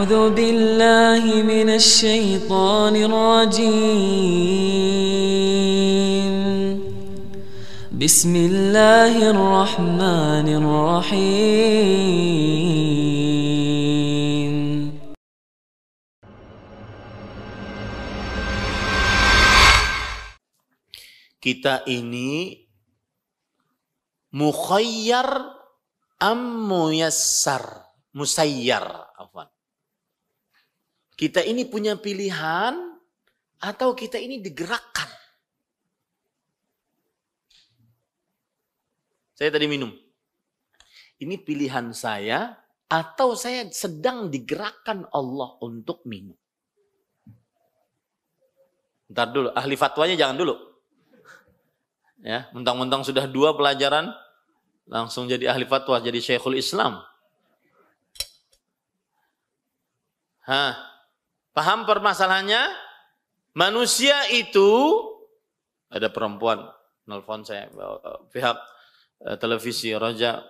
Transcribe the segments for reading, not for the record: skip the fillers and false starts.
أعوذ بالله من الشيطان الرجيم بسم الله الرحمن الرحيم. Kita ini mukhayyar musayyar. Kita ini punya pilihan atau kita ini digerakkan. Saya tadi minum. Ini pilihan saya atau saya sedang digerakkan Allah untuk minum. Ntar dulu, ahli fatwanya jangan dulu. Ya, mentang-mentang sudah 2 pelajaran langsung jadi ahli fatwa, jadi Syekhul Islam. Paham permasalahannya? Manusia itu, ada perempuan nelfon saya, pihak televisi Roja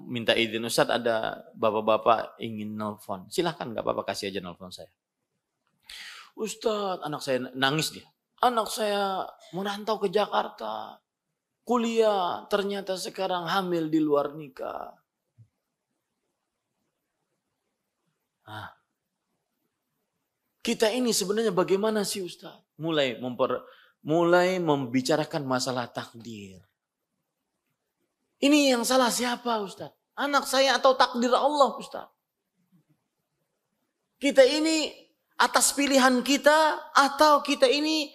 minta izin, Ustaz ada bapak-bapak ingin nelfon. Silahkan, gak apa-apa, kasih aja nelfon saya. Ustaz, anak saya nangis dia. Anak saya merantau ke Jakarta, kuliah, ternyata sekarang hamil di luar nikah. Kita ini sebenarnya bagaimana sih Ustaz? Mulai membicarakan masalah takdir. Ini yang salah siapa Ustaz? Anak saya atau takdir Allah Ustaz? Kita ini atas pilihan kita atau kita ini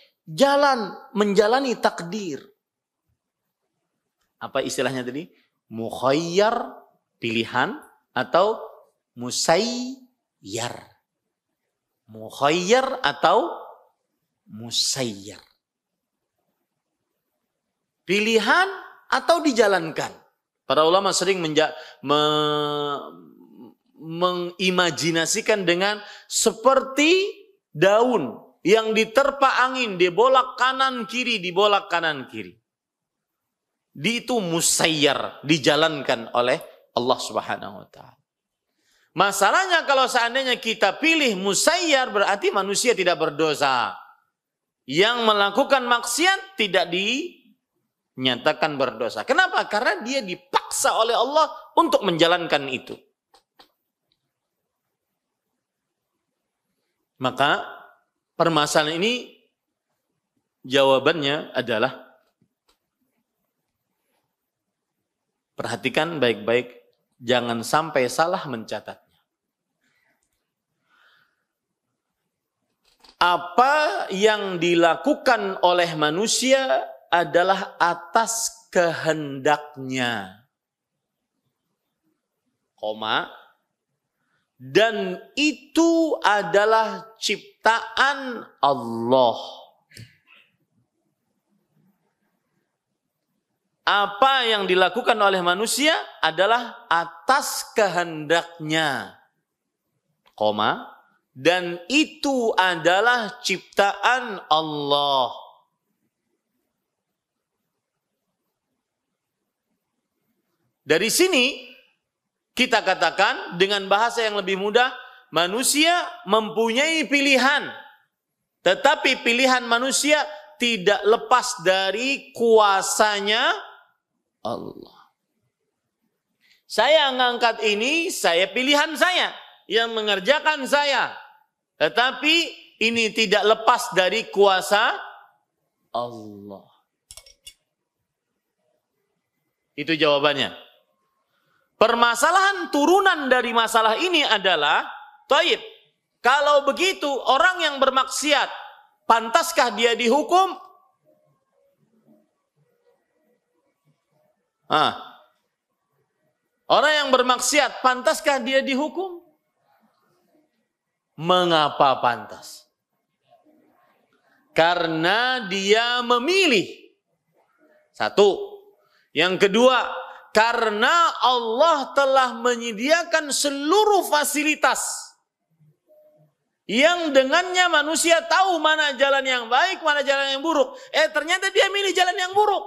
menjalani takdir. Apa istilahnya tadi? Mukhayyar, pilihan, atau musayyar. Mukhayyar atau musayyar. Pilihan atau dijalankan. Para ulama sering mengimajinasikan dengan seperti daun yang diterpa angin, dibolak kanan kiri, dibolak kanan kiri. Itu musayyar, dijalankan oleh Allah Subhanahu wa taala. Masalahnya kalau seandainya kita pilih musayyar, berarti manusia tidak berdosa. Yang melakukan maksiat tidak dinyatakan berdosa. Kenapa? Karena dia dipaksa oleh Allah untuk menjalankan itu. Maka permasalahan ini jawabannya adalah perhatikan baik-baik, jangan sampai salah mencatatnya. Apa yang dilakukan oleh manusia adalah atas kehendaknya. Dan itu adalah ciptaan Allah. Apa yang dilakukan oleh manusia adalah atas kehendaknya. Dan itu adalah ciptaan Allah. Dari sini kita katakan dengan bahasa yang lebih mudah, manusia mempunyai pilihan. Tetapi pilihan manusia tidak lepas dari kuasanya Allah. Saya ngangkat ini, saya pilihan saya, yang mengerjakan saya. Tetapi ini tidak lepas dari kuasa Allah. Itu jawabannya. Permasalahan turunan dari masalah ini adalah, Taib, kalau begitu orang yang bermaksiat, pantaskah dia dihukum? Orang yang bermaksiat, pantaskah dia dihukum? Mengapa pantas? Karena dia memilih. Satu. Yang kedua, karena Allah telah menyediakan seluruh fasilitas yang dengannya manusia tahu mana jalan yang baik, mana jalan yang buruk. Ternyata dia milih jalan yang buruk.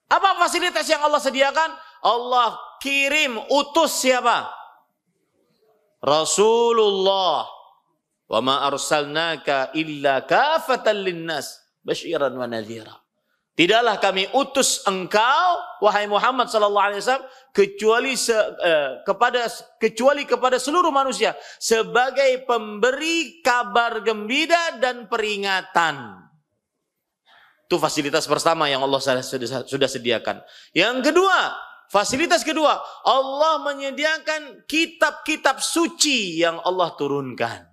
Apa fasilitas yang Allah sediakan? Allah kirim, utus siapa? Rasulullah. Wa ma arsalnaka illa kafatan linnas basyiran wa nadhira. Tidaklah kami utus engkau wahai Muhammad sallallahu alaihi wasallam kecuali kepada seluruh manusia sebagai pemberi kabar gembira dan peringatan. Itu fasilitas pertama yang Allah sudah sediakan. Yang kedua, fasilitas kedua, Allah menyediakan kitab-kitab suci yang Allah turunkan.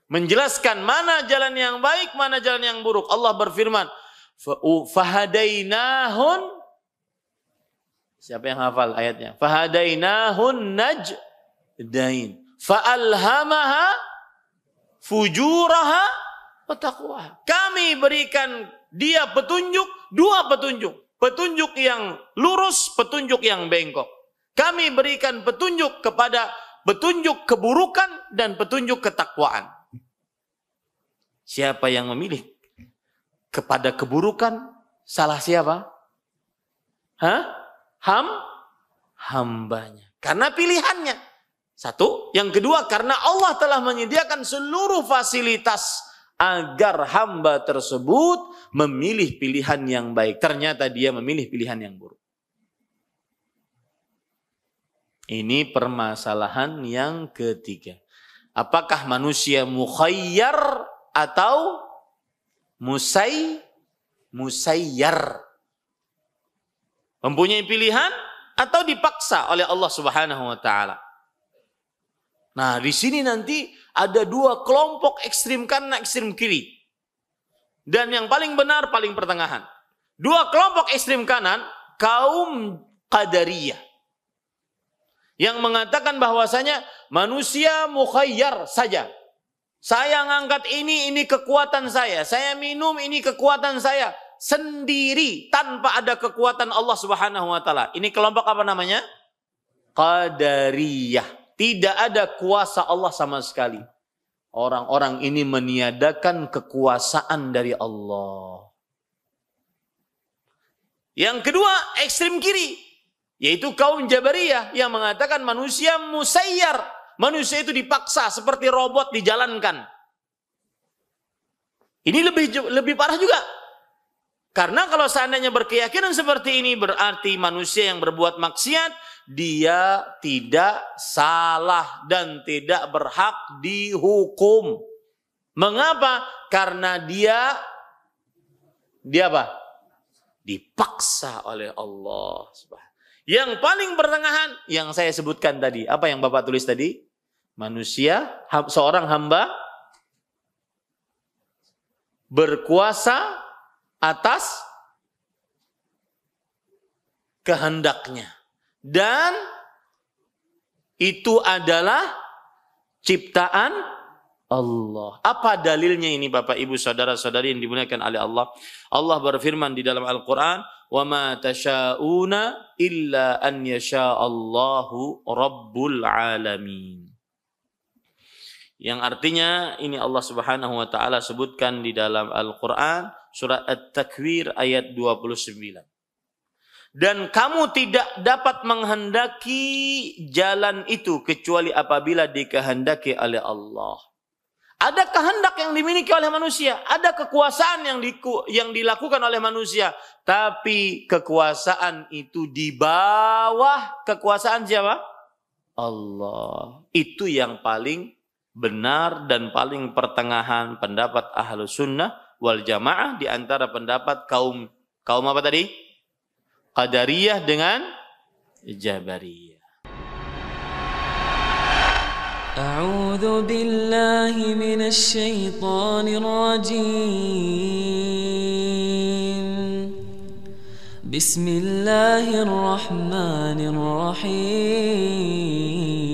Menjelaskan mana jalan yang baik, mana jalan yang buruk. Allah berfirman, fahadainahun, siapa yang hafal ayatnya? Fahadainahun najdain, fa'alhamaha fujuraha wa taqwaha. Kami berikan dia petunjuk, dua petunjuk. Petunjuk yang lurus, petunjuk yang bengkok. Kami berikan petunjuk kepada petunjuk keburukan dan petunjuk ketakwaan. Siapa yang memilih kepada keburukan, salah siapa? Hambanya. Karena pilihannya. Satu. Yang kedua, karena Allah telah menyediakan seluruh fasilitas agar hamba tersebut memilih pilihan yang baik. Ternyata dia memilih pilihan yang buruk. Ini permasalahan yang ketiga. Apakah manusia mukhayyar atau musayyar? Mempunyai pilihan atau dipaksa oleh Allah Subhanahu wa taala. Nah, di sini nanti ada dua kelompok ekstrim kanan, ekstrim kiri. Dan yang paling benar, paling pertengahan. Dua kelompok ekstrim kanan, kaum Qadariyah. Yang mengatakan bahwasanya manusia mukhayyar saja. Saya ngangkat ini kekuatan saya. Saya minum, ini kekuatan saya. Sendiri, tanpa ada kekuatan Allah Subhanahu wa ta'ala. Ini kelompok apa namanya? Qadariyah. Tidak ada kuasa Allah sama sekali. Orang-orang ini meniadakan kekuasaan dari Allah. Yang kedua, ekstrem kiri. Yaitu kaum Jabariyah yang mengatakan manusia musayyar. Manusia itu dipaksa seperti robot dijalankan. Ini lebih parah juga. Karena kalau seandainya berkeyakinan seperti ini berarti manusia yang berbuat maksiat dia tidak salah dan tidak berhak dihukum. Mengapa? Karena dia apa? Dipaksa oleh Allah. Yang paling pertengahan yang saya sebutkan tadi. Apa yang Bapak tulis tadi? Manusia, seorang hamba berkuasa atas kehendaknya. Dan itu adalah ciptaan Allah. Apa dalilnya ini Bapak Ibu saudara-saudari yang dimuliakan oleh Allah? Allah berfirman di dalam Al-Quran, وَمَا تَشَاءُونَ إِلَّا أَنْ يَشَاءَ اللَّهُ رَبُّ الْعَالَمِينَ. Yang artinya ini Allah Subhanahu wa taala sebutkan di dalam Al-Qur'an surat At-Takwir ayat 29. Dan kamu tidak dapat menghendaki jalan itu kecuali apabila dikehendaki oleh Allah. Ada kehendak yang dimiliki oleh manusia, ada kekuasaan yang dilakukan oleh manusia, tapi kekuasaan itu di bawah kekuasaan siapa? Allah. Itu yang paling benar dan paling pertengahan pendapat Ahlus Sunnah wal Jamaah di antara pendapat kaum apa tadi? Qadariyah dengan Jabariyah. A'udzu billahi minasy syaithanir rajim. Bismillahirrahmanirrahim.